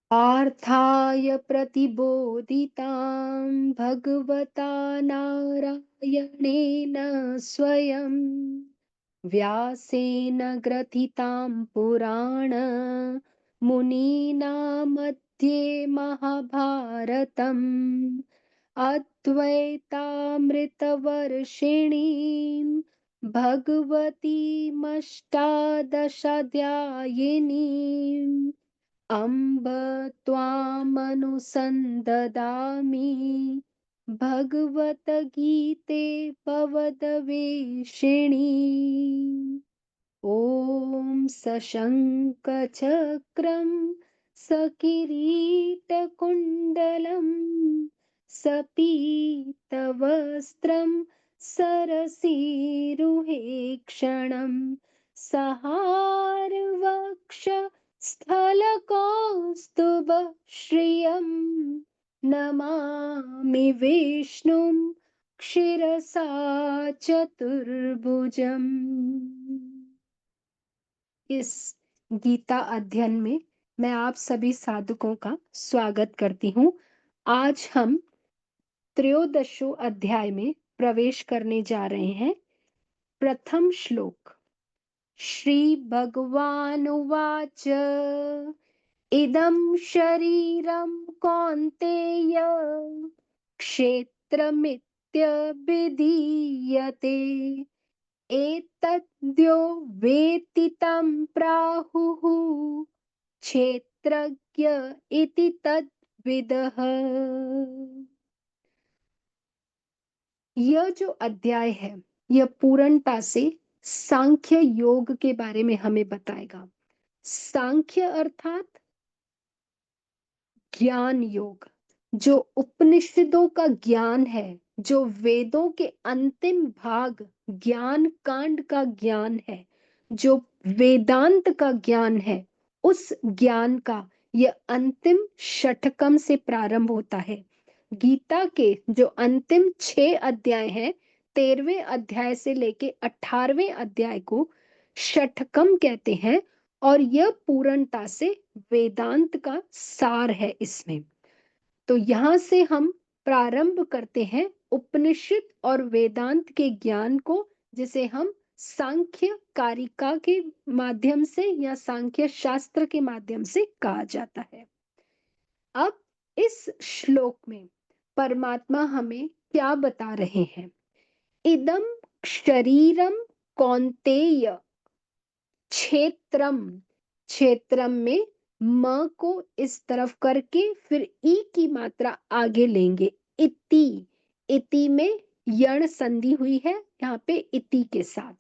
पार्थाय प्रतिबोधितां भगवता नारायणेन स्वयं व्यासेन ग्रथितां पुराण मुनीना मध्ये महाभारतम् अद्वैतामृतवर्षिणीं भगवतीमष्टादशाध्यायिनीम् अम्ब त्वामनुसन्ददामि भगवद्गीते भवद्वेषिणी ॐ सशङ्खचक्रं सकिरीटकुण्डलं सपीतवस्त्रं सरसीरुहेक्षणं सहारवक्ष स्थलकौस्तुभश्रियं नमामि विष्णुं क्षीरसा चतुर्भुजम्। इस गीता अध्ययन में मैं आप सभी साधकों का स्वागत करती हूँ। आज हम त्रयोदशो अध्याय में प्रवेश करने जा रहे हैं। प्रथम श्लोक। श्री भगवानुवाच इदं शरीरं कौन्तेय क्षेत्रमित्यभिधीयते एतद्यो वेत्ति तं प्राहुः क्षेत्रज्ञ इति तद्विदः। यह जो अध्याय है यह पूर्णता से सांख्य योग के बारे में हमें बताएगा। सांख्य अर्थात ज्ञान योग, जो उपनिषदों का ज्ञान है, जो वेदों के अंतिम भाग ज्ञान कांड का ज्ञान है, जो वेदांत का ज्ञान है, उस ज्ञान का यह अंतिम षटकम से प्रारंभ होता है। गीता के जो अंतिम 6 अध्याय हैं, 13वें अध्याय से लेके 18वें अध्याय को षटकम कहते हैं और यह पूर्णता से वेदांत का सार है इसमें। तो यहां से हम प्रारंभ करते हैं उपनिषद और वेदांत के ज्ञान को, जिसे हम सांख्य कारिका के माध्यम से या सांख्य शास्त्र के माध्यम से कहा जाता है। अब इस श्लोक में परमात्मा हमें क्या बता रहे हैं? इदम शरीरम कौन्तेय, क्षेत्रम, क्षेत्रम में म को इस तरफ करके फिर ई की मात्रा आगे लेंगे। इति, इति में यण संधि हुई है यहाँ पे इति के साथ।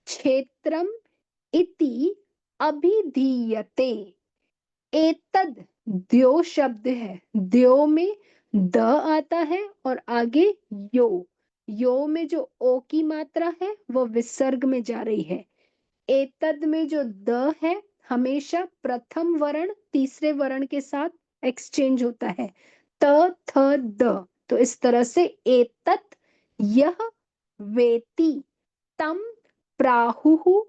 क्षेत्रम इति अभिधीयते। एतद द्यो शब्द है, द्यो में द आता है और आगे यो, यो में जो ओ की मात्रा है वो विसर्ग में जा रही है। एतद में जो द है हमेशा प्रथम वर्ण तीसरे वर्ण के साथ एक्सचेंज होता है, त थ द। तो इस तरह से एतत् यह वेति तम प्राहुः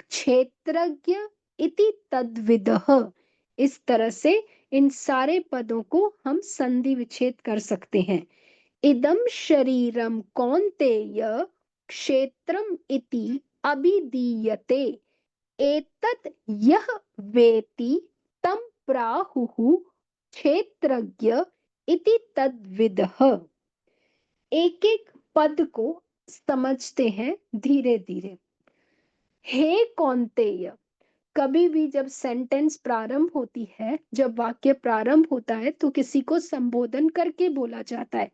क्षेत्रज्ञ इति तद्विदः। इस तरह से इन सारे पदों को हम संधि विच्छेद कर सकते हैं। इदम शरीरम कौन्तेय क्षेत्रम इति अभिधीयते एतत् यः वेति तं प्राहुः क्षेत्रज्ञ इति तद्विदः। एक एक पद को समझते हैं धीरे धीरे। हे कौन्तेय, कभी भी जब सेंटेंस प्रारंभ होती है, जब वाक्य प्रारंभ होता है तो किसी को संबोधन करके बोला जाता है।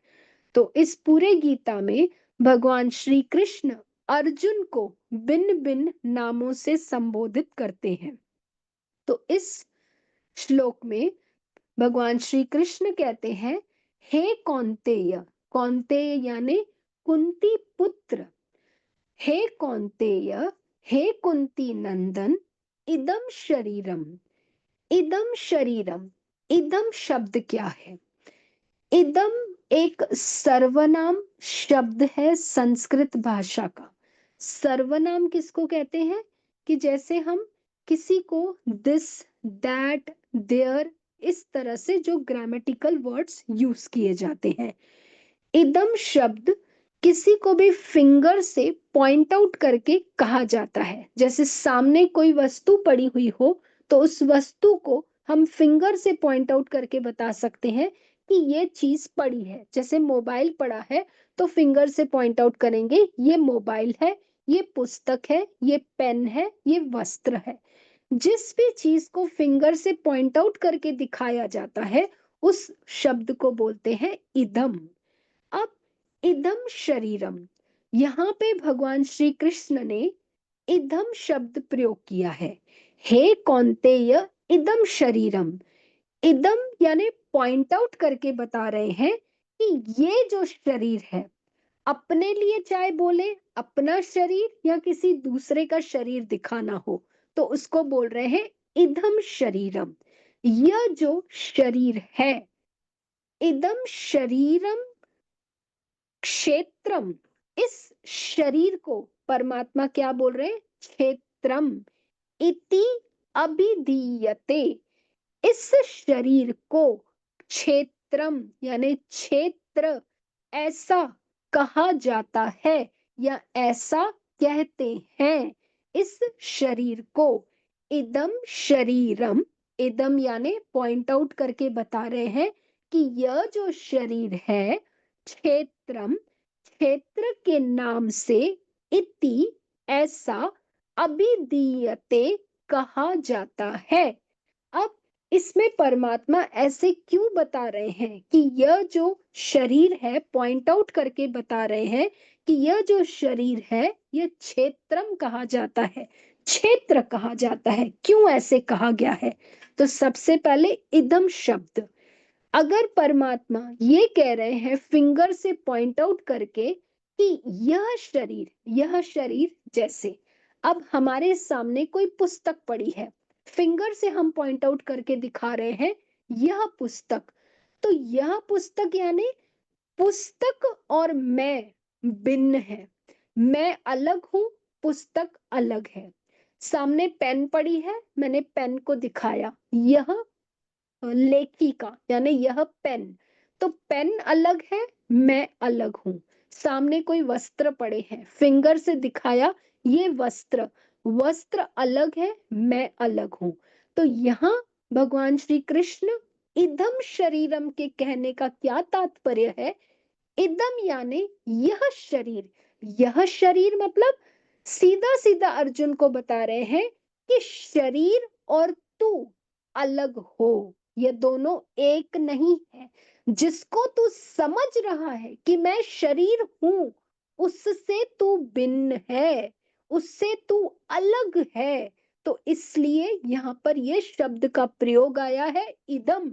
तो इस पूरे गीता में भगवान श्री कृष्ण अर्जुन को भिन्न भिन्न नामों से संबोधित करते हैं। तो इस श्लोक में भगवान श्री कृष्ण कहते हैं, हे कौन्तेय, कौन्तेय यानी कुंती पुत्र, हे कौन्तेय, हे कुंती नंदन, इदम शरीरम। इदम शरीरम, इदम शब्द क्या है? इदम एक सर्वनाम शब्द है संस्कृत भाषा का। सर्वनाम किसको कहते हैं? कि जैसे हम किसी को दिस, दैट, देयर इस तरह से जो ग्रामेटिकल वर्ड्स यूज किए जाते हैं। इदम शब्द किसी को भी फिंगर से पॉइंट आउट करके कहा जाता है। जैसे सामने कोई वस्तु पड़ी हुई हो तो उस वस्तु को हम फिंगर से पॉइंट आउट करके बता सकते हैं कि ये चीज पड़ी है। जैसे मोबाइल पड़ा है तो फिंगर से पॉइंट आउट करेंगे ये मोबाइल है, ये पुस्तक है, ये पेन है, ये वस्त्र है। जिस भी चीज को फिंगर से पॉइंट आउट करके दिखाया जाता है उस शब्द को बोलते हैं इदम। अब इदम शरीरम, यहाँ पे भगवान श्री कृष्ण ने इदम शब्द प्रयोग किया है। हे कौन्तेय इदम शरीरम, इदम यानी पॉइंट आउट करके बता रहे हैं कि ये जो शरीर है, अपने लिए चाहे बोले अपना शरीर या किसी दूसरे का शरीर दिखाना हो तो उसको बोल रहे हैं इदम शरीरम। यह जो शरीर है, इदम शरीरम क्षेत्रम, इस शरीर को परमात्मा क्या बोल रहे हैं? क्षेत्रम इति अभिधीयते, इस शरीर को क्षेत्रम यानी क्षेत्र ऐसा कहा जाता है या ऐसा कहते हैं। इस शरीर को इदम शरीरम, इदम यानी पॉइंट आउट करके बता रहे हैं कि यह जो शरीर है क्षेत्रम, क्षेत्र के नाम से, इति ऐसा, अभिधीयते कहा जाता है। अब इसमें परमात्मा ऐसे क्यों बता रहे हैं कि यह जो शरीर है, पॉइंट आउट करके बता रहे हैं कि यह जो शरीर है यह क्षेत्रम कहा जाता है, क्षेत्र कहा जाता है। क्यों ऐसे कहा गया है? तो सबसे पहले इदम शब्द, अगर परमात्मा ये कह रहे हैं फिंगर से पॉइंट आउट करके कि यह शरीर जैसे अब हमारे सामने कोई पुस्तक पड़ी है, फिंगर से हम पॉइंट आउट करके दिखा रहे हैं यह पुस्तक, तो यह पुस्तक यानी पुस्तक और मैं भिन्न है, मैं अलग हूं, पुस्तक अलग है। सामने पेन पड़ी है, मैंने पेन को दिखाया, यह लेखिका यानी यह पेन, तो पेन अलग है, मैं अलग हूं। सामने कोई वस्त्र पड़े हैं, फिंगर से दिखाया ये वस्त्र, वस्त्र अलग है, मैं अलग हूं। तो यहाँ भगवान श्री कृष्ण इदम शरीरम के कहने का क्या तात्पर्य है? इदम यानी यह शरीर मतलब सीधा सीधा अर्जुन को बता रहे हैं कि शरीर और तू अलग हो, ये दोनों एक नहीं है। जिसको तू समझ रहा है कि मैं शरीर हूं, उससे तू भिन्न है, उससे तू अलग है। तो इसलिए यहाँ पर ये शब्द का प्रयोग आया है इदम,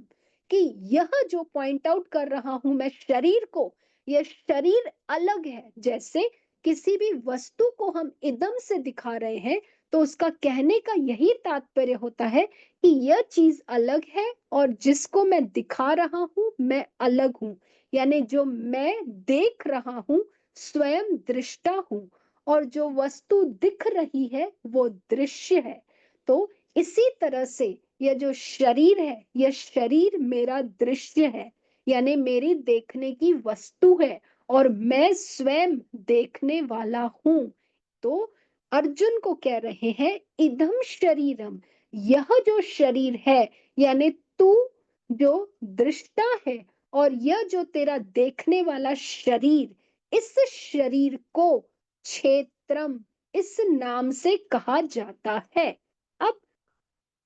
कि यह जो पॉइंट आउट कर रहा हूं मैं शरीर को, यह शरीर अलग है। जैसे किसी भी वस्तु को हम इदम से दिखा रहे हैं तो उसका कहने का यही तात्पर्य होता है कि यह चीज अलग है और जिसको मैं दिखा रहा हूं मैं अलग हूं। यानी जो मैं देख रहा हूं स्वयं दृष्टा हूं और जो वस्तु दिख रही है वो दृश्य है। तो इसी तरह से यह जो शरीर है, यह शरीर मेरा दृश्य है, यानी मेरी देखने की वस्तु है और मैं स्वयं देखने वाला हूं। तो अर्जुन को कह रहे हैं इदम शरीरम, यह जो शरीर है यानी तू जो दृष्टा है और यह जो तेरा देखने वाला शरीर, इस शरीर को क्षेत्रम इस नाम से कहा जाता है। अब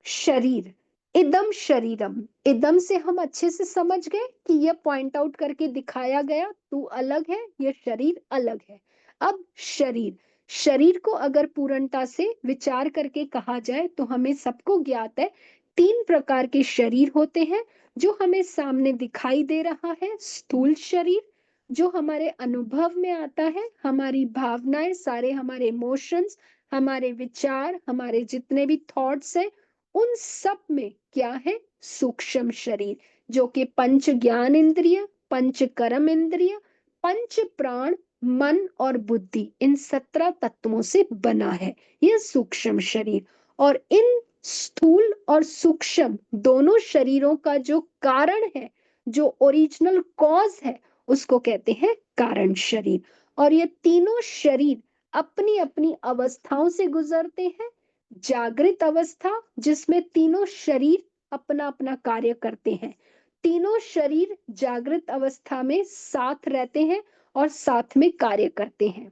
शरीर, इदम शरीरम, इदम से हम अच्छे से समझ गए कि यह पॉइंट आउट करके दिखाया गया तू अलग है, यह शरीर अलग है। अब शरीर, शरीर को अगर पूर्णता से विचार करके कहा जाए तो हमें सबको ज्ञात है 3 प्रकार के शरीर होते हैं जो हमें सामने दिखाई दे रहा है। स्थूल शरीर जो हमारे अनुभव में आता है, हमारी भावनाएं, सारे हमारे इमोशंस, हमारे विचार, हमारे जितने भी थॉट्स हैं, उन सब में क्या है? सूक्ष्म शरीर, जो कि पंच ज्ञान इंद्रिय, पंच कर्म इंद्रिय, पंच प्राण, मन और बुद्धि, इन 17 तत्वों से बना है यह सूक्ष्म शरीर। और इन स्थूल और सूक्ष्म दोनों शरीरों का जो कारण है, जो ओरिजिनल कॉज है, उसको कहते हैं कारण शरीर। और ये तीनों शरीर अपनी अपनी अवस्थाओं से गुजरते हैं। जागृत अवस्था, जिसमें तीनों शरीर अपना अपना कार्य करते हैं। तीनों शरीर जागृत अवस्था में साथ रहते हैं और साथ में कार्य करते हैं।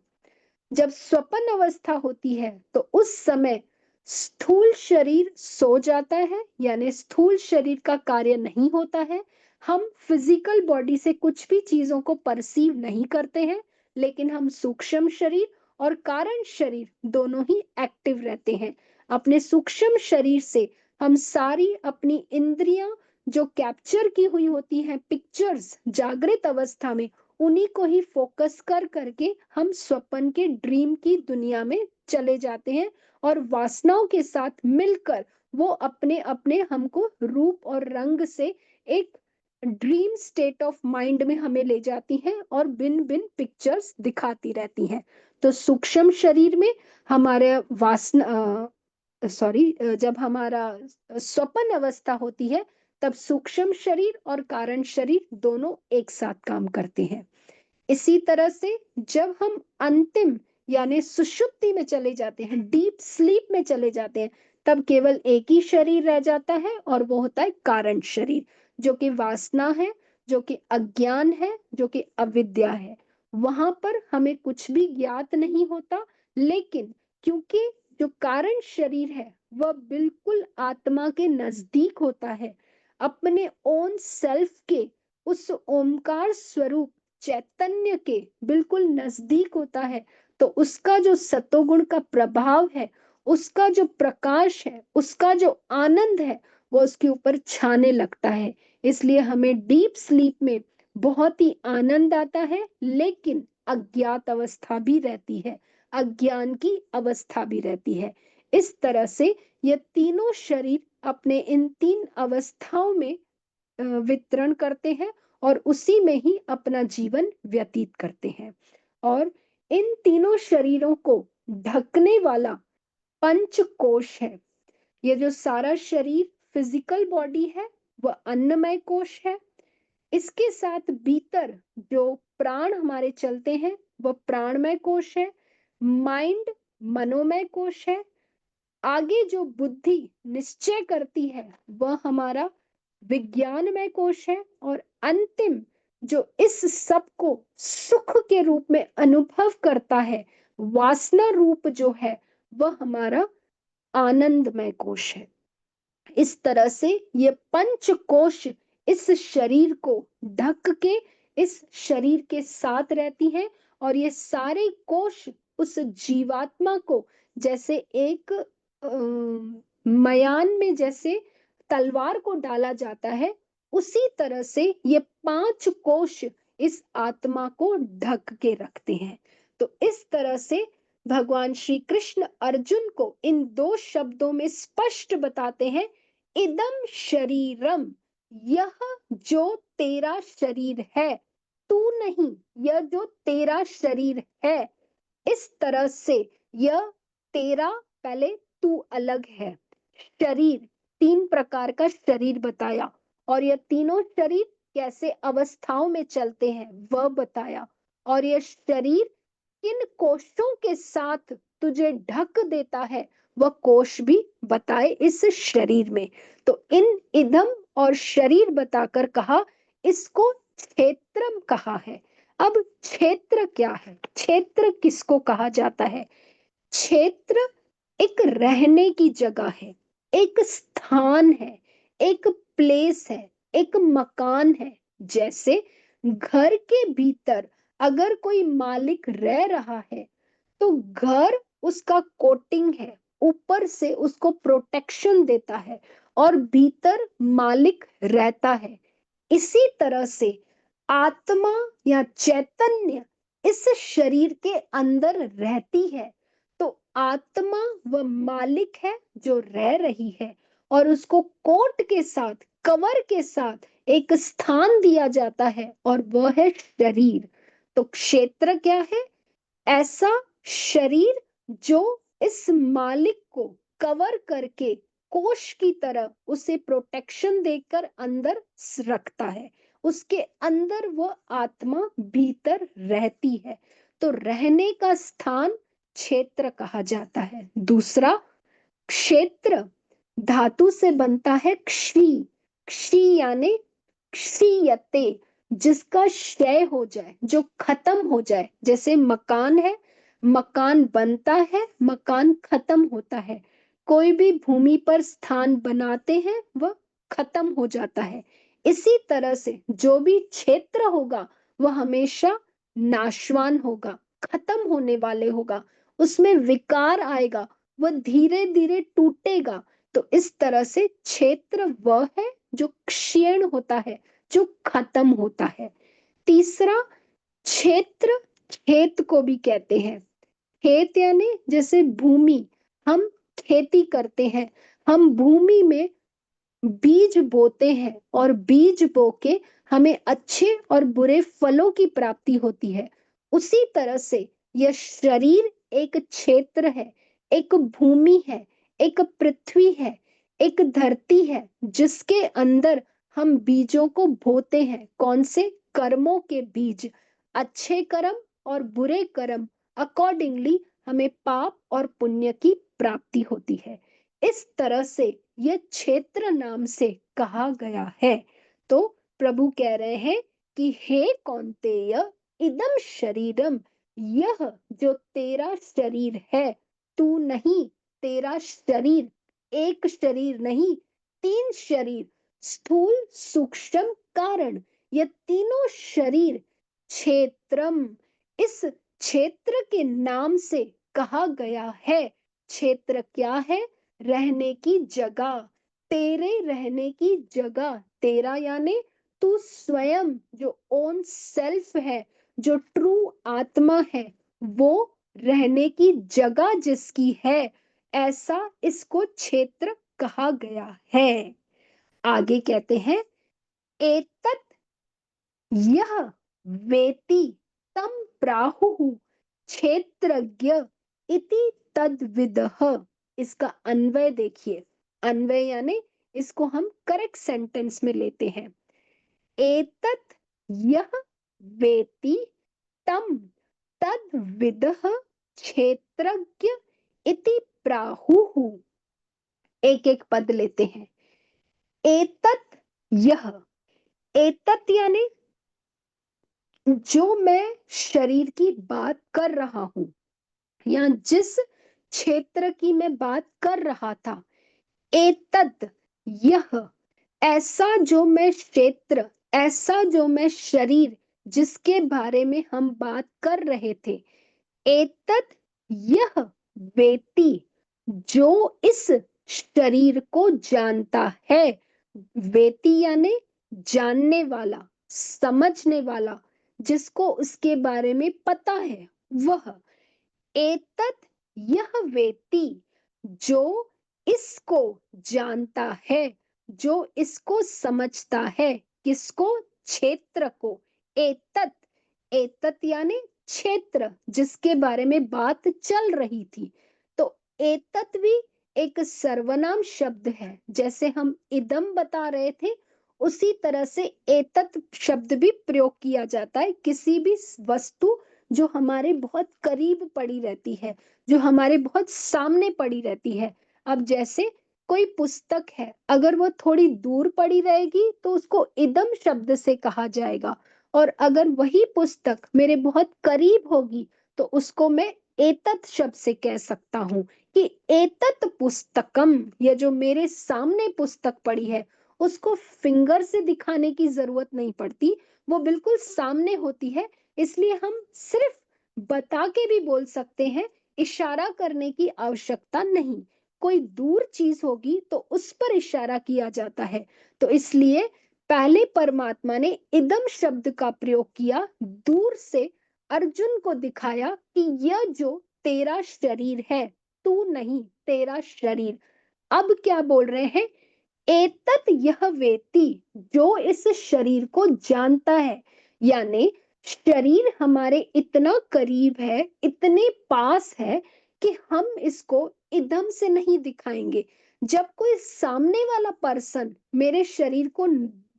जब स्वप्न अवस्था होती है तो उस समय स्थूल शरीर सो जाता है, यानी स्थूल शरीर का कार्य नहीं होता है। हम फिजिकल बॉडी से कुछ भी चीजों को परसीव नहीं करते हैं, लेकिन हम सूक्ष्म शरीर और कारण शरीर दोनों ही एक्टिव रहते हैं। अपने सूक्ष्म शरीर से हम सारी अपनी इंद्रियां जो कैप्चर की हुई होती हैं पिक्चर्स जागृत अवस्था में, उन्हीं को ही फोकस कर करके हम स्वप्न के ड्रीम की दुनिया में चले जाते हैं, और वासनाओं के साथ मिलकर वो अपने अपने हमको रूप और रंग से एक ड्रीम स्टेट ऑफ माइंड में हमें ले जाती हैं और बिन बिन पिक्चर्स दिखाती रहती हैं। तो सूक्ष्म शरीर में हमारे वासना सॉरी जब हमारा स्वप्न अवस्था होती है, तब सूक्ष्म शरीर और कारण शरीर दोनों एक साथ काम करते हैं। इसी तरह से जब हम अंतिम यानी सुषुप्ति में चले जाते हैं, डीप स्लीप में चले जाते हैं, तब केवल एक ही शरीर रह जाता है और वो होता है कारण शरीर, जो कि वासना है, जो कि अज्ञान है, जो कि अविद्या है। वहां पर हमें कुछ भी ज्ञात नहीं होता, लेकिन क्योंकि जो कारण शरीर है वह बिल्कुल आत्मा के नजदीक होता है, अपने ओन सेल्फ के उस ओमकार स्वरूप चैतन्य के बिल्कुल नजदीक होता है, तो उसका जो सतोगुण का प्रभाव है, उसका जो प्रकाश है, उसका जो आनंद है, वो उसके ऊपर छाने लगता है। इसलिए हमें डीप स्लीप में बहुत ही आनंद आता है, लेकिन अज्ञात अवस्था भी रहती है, अज्ञान की अवस्था भी रहती है। इस तरह से ये तीनों शरीर अपने इन तीन अवस्थाओं में वितरण करते हैं और उसी में ही अपना जीवन व्यतीत करते हैं। और इन तीनों शरीरों को ढकने वाला पंच कोश है। ये जो सारा शरीर फिजिकल बॉडी है, वह अन्नमय कोश है। इसके साथ भीतर जो प्राण हमारे चलते हैं, वह प्राणमय कोश है। माइंड मनोमय कोश है। आगे जो बुद्धि निश्चय करती है, वह हमारा विज्ञानमय कोश है। और अंतिम जो इस सब को सुख के रूप में अनुभव करता है, वासना रूप जो है, वह हमारा आनंदमय कोश है। इस तरह से ये पंच कोश इस शरीर को ढक के इस शरीर के साथ रहती हैं, और ये सारे कोश उस जीवात्मा को जैसे एक मयान में जैसे तलवार को डाला जाता है, उसी तरह से ये पांच कोश इस आत्मा को ढक के रखते हैं। तो इस तरह से भगवान श्री कृष्ण अर्जुन को इन दो शब्दों में स्पष्ट बताते हैं, इदम शरीरम, यह जो तेरा शरीर है, तू नहीं, यह जो तेरा शरीर है। इस तरह से यह तेरा, पहले तू अलग है। शरीर, तीन प्रकार का शरीर बताया, और यह तीनों शरीर कैसे अवस्थाओं में चलते हैं वह बताया। और यह शरीर किन कोशों के साथ तुझे ढक देता है, वह कोश भी बताए इस शरीर में। तो इन इदम और शरीर बताकर कहा, इसको क्षेत्रम कहा है। अब क्षेत्र क्या है? क्षेत्र किसको कहा जाता है? क्षेत्र एक रहने की जगह है, एक स्थान है, एक प्लेस है, एक मकान है। जैसे घर के भीतर अगर कोई मालिक रह रहा है, तो घर उसका कोटिंग है, ऊपर से उसको प्रोटेक्शन देता है, और भीतर मालिक रहता है। इसी तरह से आत्मा या चैतन्य इस शरीर के अंदर रहती है। तो आत्मा वह मालिक है जो रह रही है, और उसको कोट के साथ, कवर के साथ एक स्थान दिया जाता है, और वह है शरीर। तो क्षेत्र क्या है? ऐसा शरीर जो इस मालिक को कवर करके कोश की तरह उसे प्रोटेक्शन देकर अंदर रखता है। उसके अंदर वो आत्मा भीतर रहती है। तो रहने का स्थान क्षेत्र कहा जाता है। दूसरा, क्षेत्र धातु से बनता है क्षी। क्षी यानी क्षीयते, जिसका क्षय हो जाए, जो खत्म हो जाए। जैसे मकान है, मकान बनता है, मकान खत्म होता है। कोई भी भूमि पर स्थान बनाते हैं, वह खत्म हो जाता है। इसी तरह से जो भी क्षेत्र होगा वह हमेशा नाशवान होगा, खत्म होने वाले होगा। उसमें विकार आएगा, वह धीरे धीरे टूटेगा। तो इस तरह से क्षेत्र वह है जो क्षीण होता है, जो खत्म होता है। तीसरा, क्षेत्र खेत को भी कहते हैं। खेत यानी जैसे भूमि, हम खेती करते हैं, हम भूमि में बीज बोते हैं और बीज बो के हमें अच्छे और बुरे फलों की प्राप्ति होती है। उसी तरह से यह शरीर एक क्षेत्र है, एक भूमि है, एक पृथ्वी है, एक धरती है, जिसके अंदर हम बीजों को बोते हैं। कौन से? कर्मों के बीज। अच्छे कर्म और बुरे कर्म अकॉर्डिंगली हमें पाप और पुण्य की प्राप्ति होती है। इस तरह से यह क्षेत्र नाम से कहा गया है। तो प्रभु कह रहे हैं कि हे कौन्तेय, इदम शरीरम, यह जो तेरा शरीर है, तू नहीं, तेरा शरीर, एक शरीर नहीं, तीन शरीर, स्थूल सूक्ष्म कारण, ये तीनों शरीर क्षेत्रम, इस क्षेत्र के नाम से कहा गया है। क्षेत्र क्या है? रहने की जगह, तेरे रहने की जगह। तेरा यानी तू स्वयं, जो ओन सेल्फ है, जो ट्रू आत्मा है, वो रहने की जगह जिसकी है, ऐसा इसको क्षेत्र कहा गया है। आगे कहते हैं, एतत् यह वेति तम प्राहुः क्षेत्रज्ञ इति तद्विदः। इसका अन्वय देखिए। अन्वय यानी इसको हम करेक्ट सेंटेंस में लेते हैं। एतत् यह वेति तम तद्विदः क्षेत्रज्ञ इति प्राहुः। एक एक पद लेते हैं। एतत् यह, एतत् यानी जो मैं शरीर की बात कर रहा हूं, या जिस क्षेत्र की मैं बात कर रहा था, एतत् यह, ऐसा जो मैं क्षेत्र, ऐसा जो मैं शरीर, जिसके बारे में हम बात कर रहे थे, एतत् यह वेति, जो इस शरीर को जानता है। वेति यानी जानने वाला, समझने वाला, जिसको उसके बारे में पता है, वह। एतत् यह वेति, जो इसको जानता है, जो इसको समझता है। किसको? क्षेत्र को। एतत्, एतत् यानी क्षेत्र, जिसके बारे में बात चल रही थी। तो एतत् भी एक सर्वनाम शब्द है। जैसे हम इदम बता रहे थे, उसी तरह से एतत् शब्द भी प्रयोग किया जाता है किसी भी वस्तु जो हमारे बहुत करीब पड़ी रहती है, जो हमारे बहुत सामने पड़ी रहती है। अब जैसे कोई पुस्तक है, अगर वो थोड़ी दूर पड़ी रहेगी तो उसको इदम शब्द से कहा जाएगा, और अगर वही पुस्तक मेरे बहुत करीब होगी तो उसको मैं एतत् शब्द से कह सकता हूँ कि एतत् पुस्तकम, ये जो मेरे सामने पुस्तक पड़ी है, उसको फिंगर से दिखाने की जरूरत नहीं पड़ती, वो बिल्कुल सामने होती है। इसलिए हम सिर्फ बता के भी बोल सकते हैं, इशारा करने की आवश्यकता नहीं। कोई दूर चीज होगी तो उस पर इशारा किया जाता है। तो इसलिए पहले परमात्मा ने इदम शब्द का प्रयोग किया, दूर से अर्जुन को दिखाया कि यह जो तेरा शरीर है, तू नहीं, तेरा शरीर। अब क्या बोल रहे हैं? एतत् यह वेति, जो इस शरीर को जानता है। यानी शरीर हमारे इतना करीब है, इतने पास है कि हम इसको इदम से नहीं दिखाएंगे। जब कोई सामने वाला पर्सन मेरे शरीर को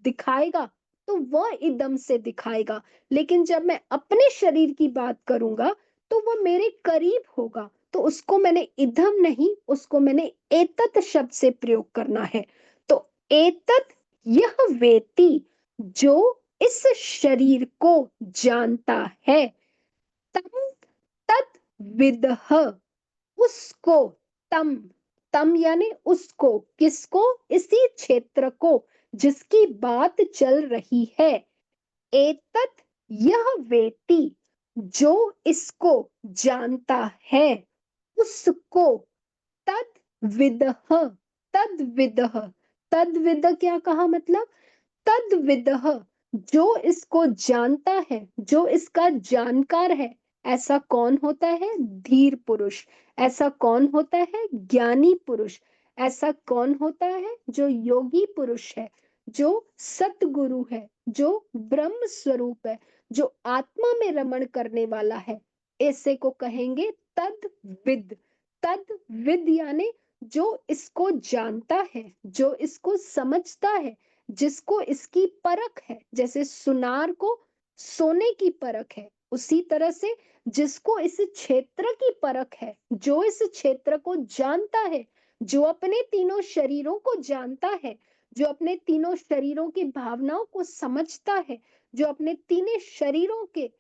दिखाएगा तो वह इदम से दिखाएगा, लेकिन जब मैं अपने शरीर की बात करूंगा तो वह मेरे करीब होगा, तो उसको मैंने इदम नहीं, उसको मैंने एतत शब्द से प्रयोग करना है। तो एतत, यह वेति, जो इस शरीर को जानता है, तम तद विदह, उसको, तम, तम यानी उसको, किसको, इसी क्षेत्र को जिसकी बात चल रही है। एतत, यह वेति, जो इसको जानता है, उसको, तद विदह, तद विदह, तद विद क्या कहा, मतलब तद विदह, जो इसको जानता है, जो इसका जानकार है। ऐसा कौन होता है? धीर पुरुष। ऐसा कौन होता है? ज्ञानी पुरुष। ऐसा कौन होता है? जो योगी पुरुष है, जो सतगुरु है, जो ब्रह्म स्वरूप है, जो आत्मा में रमण करने वाला है। ऐसे को कहेंगे तद विद। तद विद यानी जो इसको जानता है, जो इसको समझता है, जिसको इसकी परख है। जैसे सुनार को सोने की परख है, उसी तरह से जिसको इस क्षेत्र की परख है, जो इस क्षेत्र को जानता है, जो अपने तीनों शरीरों को जानता है, जो अपने तीनों शरीरों की भावनाओं को समझता है, जो अपने तीनों शरीरों के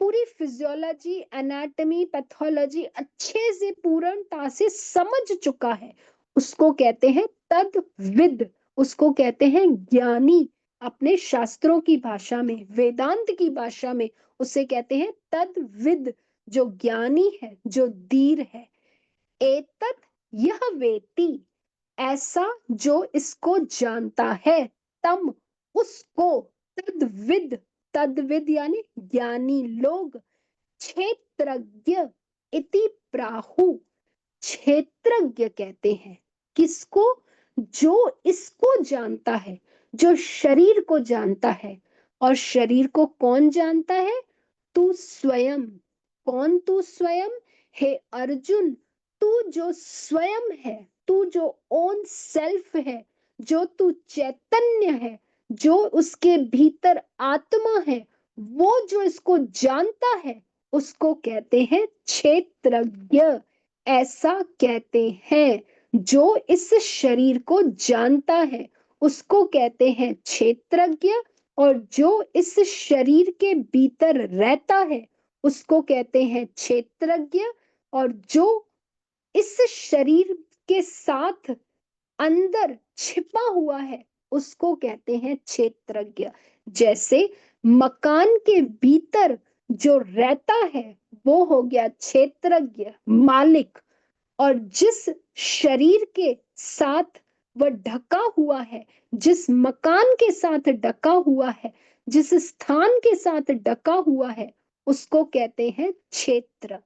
पूरी फिजियोलॉजी, एनाटॉमी, पैथोलॉजी अच्छे से पूर्णता से समझ चुका है, उसको कहते हैं तद्विद, उसको कहते हैं ज्ञानी। अपने शास्त्रों की भाषा में, वेदांत की भाषा में उसे कहते हैं तद्विद, जो ज्ञानी है, जो धीर है। एतत्, यह वेति, ऐसा जो इसको जानता है, तम, उसको, तद्विद, तद्विद यानी ज्ञानी लोग, क्षेत्रज्ञ इति प्राहु, क्षेत्रज्ञ कहते हैं किसको? जो इसको जानता है, जो शरीर को जानता है। और शरीर को कौन जानता है? तू स्वयं। कौन तू स्वयं? हे अर्जुन, तू जो स्वयं है, तू जो ओन सेल्फ है, जो तू चैतन्य है, जो उसके भीतर आत्मा है, वो जो इसको जानता है, उसको कहते हैं क्षेत्रज्ञ। ऐसा कहते हैं, जो इस शरीर को जानता है उसको कहते हैं क्षेत्रज्ञ, और जो इस शरीर के भीतर रहता है उसको कहते हैं क्षेत्रज्ञ, और जो इस शरीर के साथ अंदर छिपा हुआ है उसको कहते हैं क्षेत्रज्ञ। जैसे मकान के भीतर जो रहता है वो हो गया क्षेत्रज्ञ, मालिक। और जिस शरीर के साथ वह ढका हुआ है, जिस मकान के साथ ढका हुआ है, जिस स्थान के साथ ढका हुआ है, उसको कहते हैं क्षेत्र।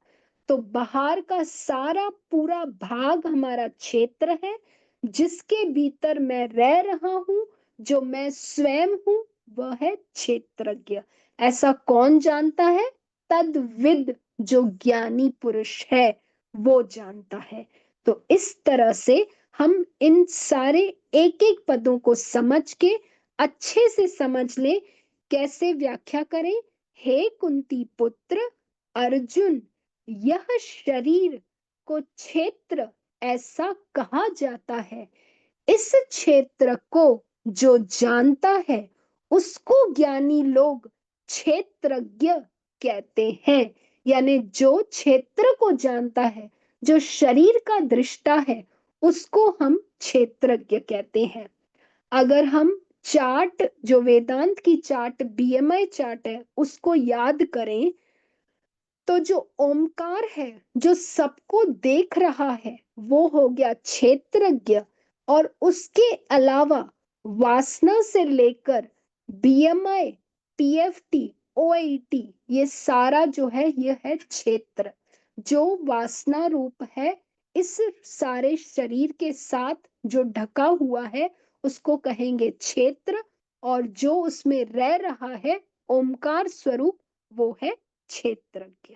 तो बाहर का सारा पूरा भाग हमारा क्षेत्र है, जिसके भीतर मैं रह रहा हूं, जो मैं स्वयं हूं, वह है क्षेत्रज्ञ। ऐसा कौन जानता है? तद्विद, जो ज्ञानी पुरुष है वो जानता है। तो इस तरह से हम इन सारे एक एक पदों को समझ के अच्छे से समझ ले। कैसे व्याख्या करें? हे कुंती पुत्र अर्जुन, यह शरीर को क्षेत्र ऐसा कहा जाता है। इस क्षेत्र को जो जानता है उसको ज्ञानी लोग क्षेत्रज्ञ कहते हैं। यानी जो क्षेत्र को जानता है, जो शरीर का दृष्टा है, उसको हम क्षेत्रज्ञ कहते हैं। अगर हम चार्ट, जो वेदांत की चार्ट, बीएमआई चार्ट है, उसको याद करें, तो जो ओमकार है, जो सबको देख रहा है, वो हो गया क्षेत्रज्ञ। और उसके अलावा वासना से लेकर बीएमआई, पीएफटी, ओआईटी, ये सारा जो है ये है क्षेत्र। जो वासना रूप है इस सारे शरीर के साथ जो ढका हुआ है उसको कहेंगे क्षेत्र, और जो उसमें रह रहा है ओमकार स्वरूप, वो है क्षेत्रज्ञ।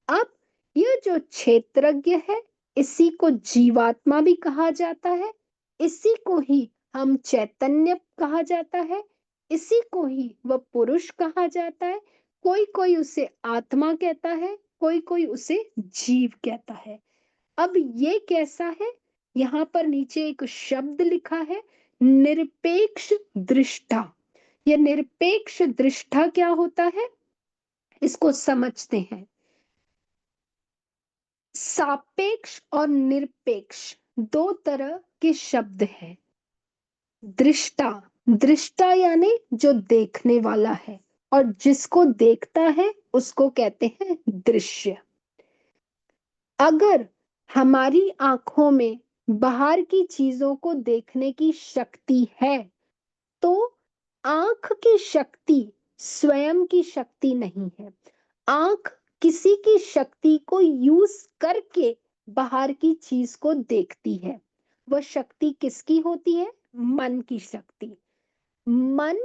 अब यह जो क्षेत्रज्ञ है इसी को जीवात्मा भी कहा जाता है, इसी को ही हम चैतन्य कहा जाता है, इसी को ही वह पुरुष कहा जाता है। कोई कोई उसे आत्मा कहता है, कोई कोई उसे जीव कहता है। अब ये कैसा है? यहाँ पर नीचे एक शब्द लिखा है, निरपेक्ष दृष्टा। ये निरपेक्ष दृष्टा क्या होता है, इसको समझते हैं। सापेक्ष और निरपेक्ष दो तरह के शब्द हैं। दृष्टा, दृष्टा यानी जो देखने वाला है, और जिसको देखता है उसको कहते हैं दृश्य। अगर हमारी आंखों में बाहर की चीजों को देखने की शक्ति है, तो आंख की शक्ति स्वयं की शक्ति नहीं है। आंख किसी की शक्ति को यूज करके बाहर की चीज को देखती है। वह शक्ति किसकी होती है? मन की शक्ति। मन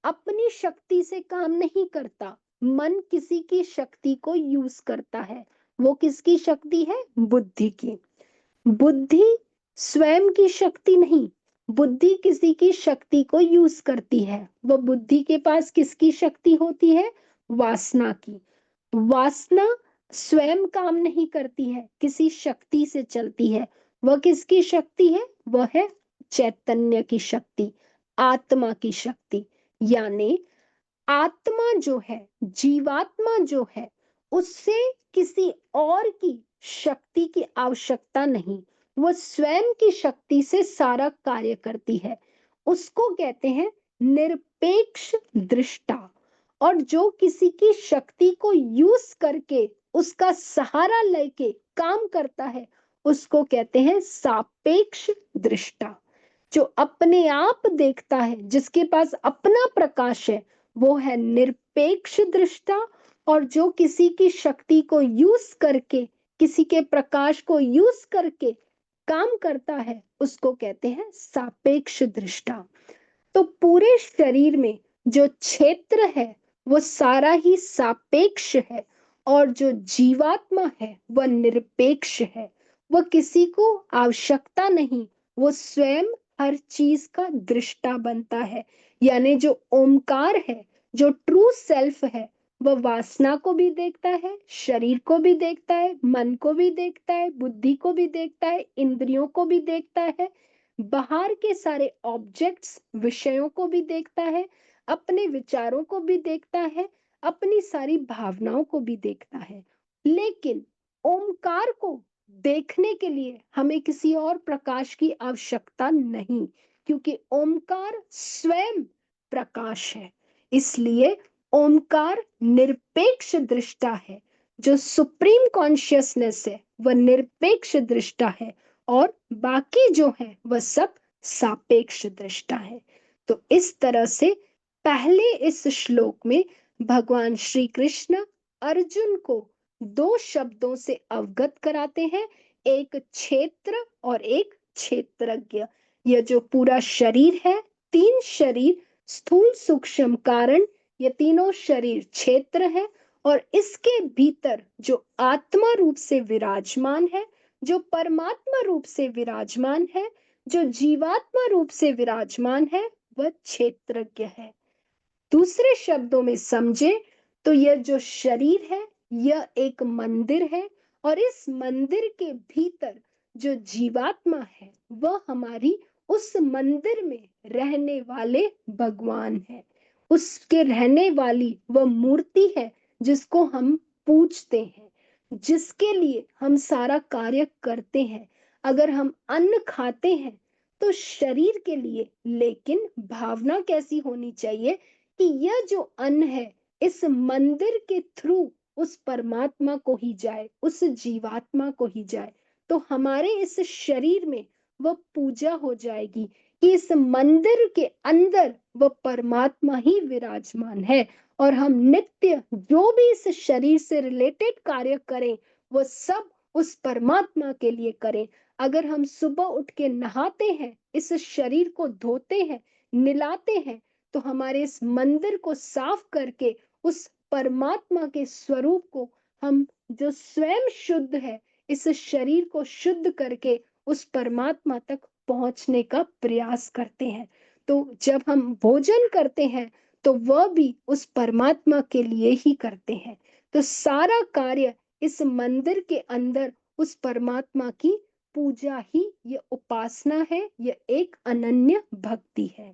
अपनी शक्ति से काम नहीं करता, मन किसी की शक्ति को यूज करता है। वो किसकी शक्ति है? बुद्धि की। बुद्धि स्वयं की शक्ति नहीं, बुद्धि किसी की शक्ति को यूज करती है। वह बुद्धि के पास किसकी शक्ति होती है? वासना की। वासना स्वयं काम नहीं करती है, किसी शक्ति से चलती है। वह किसकी शक्ति है? वह है चैतन्य की शक्ति, आत्मा की शक्ति। यानी आत्मा जो है, जीवात्मा जो है, उससे किसी और की शक्ति की आवश्यकता नहीं, वो स्वयं की शक्ति से सारा कार्य करती है। उसको कहते हैं निरपेक्ष दृष्टा। और जो किसी की शक्ति को यूज करके उसका सहारा लेके काम करता है, उसको कहते हैं सापेक्ष दृष्टा। जो अपने आप देखता है, जिसके पास अपना प्रकाश है, वो है निरपेक्ष दृष्टा। और जो किसी की शक्ति को यूज करके, किसी के प्रकाश को यूज करके काम करता है, उसको कहते हैं सापेक्ष दृष्टा। तो पूरे शरीर में जो क्षेत्र है वो सारा ही सापेक्ष है, और जो जीवात्मा है वह निरपेक्ष है। वह किसी को आवश्यकता नहीं, वो स्वयं हर चीज का दृष्टा बनता है। यानी जो ओमकार है, जो ट्रू सेल्फ है, वह वासना को भी देखता है, शरीर को भी देखता है, मन को भी देखता है, बुद्धि को भी देखता है, इंद्रियों को भी देखता है, बाहर के सारे ऑब्जेक्ट्स विषयों को भी देखता है, अपने विचारों को भी देखता है, अपनी सारी भावनाओं को भी देखता है। लेकिन ओमकार को देखने के लिए हमें किसी और प्रकाश की आवश्यकता नहीं, क्योंकि ओमकार स्वयं प्रकाश है। इसलिए ओमकार निरपेक्ष दृष्टा है। जो सुप्रीम कॉन्शियसनेस है वह निरपेक्ष दृष्टा है, और बाकी जो है वह सब सापेक्ष दृष्टा है। तो इस तरह से पहले इस श्लोक में भगवान श्री कृष्ण अर्जुन को दो शब्दों से अवगत कराते हैं, एक क्षेत्र और एक क्षेत्रज्ञ। यह जो पूरा शरीर है, तीन शरीर, स्थूल सूक्ष्म कारण, ये तीनों शरीर क्षेत्र है। और इसके भीतर जो आत्मा रूप से विराजमान है, जो परमात्मा रूप से विराजमान है, जो जीवात्मा रूप से विराजमान है, वह क्षेत्रज्ञ है। दूसरे शब्दों में समझे तो यह जो शरीर है, यह एक मंदिर है, और इस मंदिर के भीतर जो जीवात्मा है, वह हमारी उस मंदिर में रहने वाले भगवान है। उसके रहने वाली वह मूर्ति है जिसको हम पूजते हैं, जिसके लिए हम सारा कार्य करते हैं। अगर हम अन्न खाते हैं तो शरीर के लिए, लेकिन भावना कैसी होनी चाहिए कि यह जो अन्न है इस मंदिर के थ्रू उस परमात्मा को ही जाए, उस जीवात्मा को ही जाए। तो हमारे इस शरीर में वह पूजा हो जाएगी कि इस मंदिर के अंदर वह परमात्मा ही विराजमान है, और हम नित्य जो भी इस शरीर से रिलेटेड कार्य करें वो सब उस परमात्मा के लिए करें। अगर हम सुबह उठ के नहाते हैं, इस शरीर को धोते हैं, निलाते हैं, तो हमारे इस मंदिर को साफ करके उस परमात्मा के स्वरूप को हम, जो स्वयं शुद्ध है, इस शरीर को शुद्ध करके उस परमात्मा तक पहुंचने का प्रयास करते हैं। तो जब हम भोजन करते हैं तो वह भी उस परमात्मा के लिए ही करते हैं। तो सारा कार्य इस मंदिर के अंदर उस परमात्मा की पूजा ही, ये उपासना है, ये एक अनन्य भक्ति है।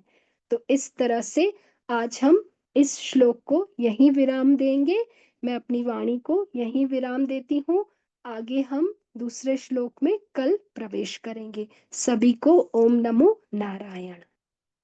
तो इस तरह से आज हम इस श्लोक को यहीं विराम देंगे। मैं अपनी वाणी को यहीं विराम देती हूँ। आगे हम दूसरे श्लोक में कल प्रवेश करेंगे। सभी को ओम नमो नारायण।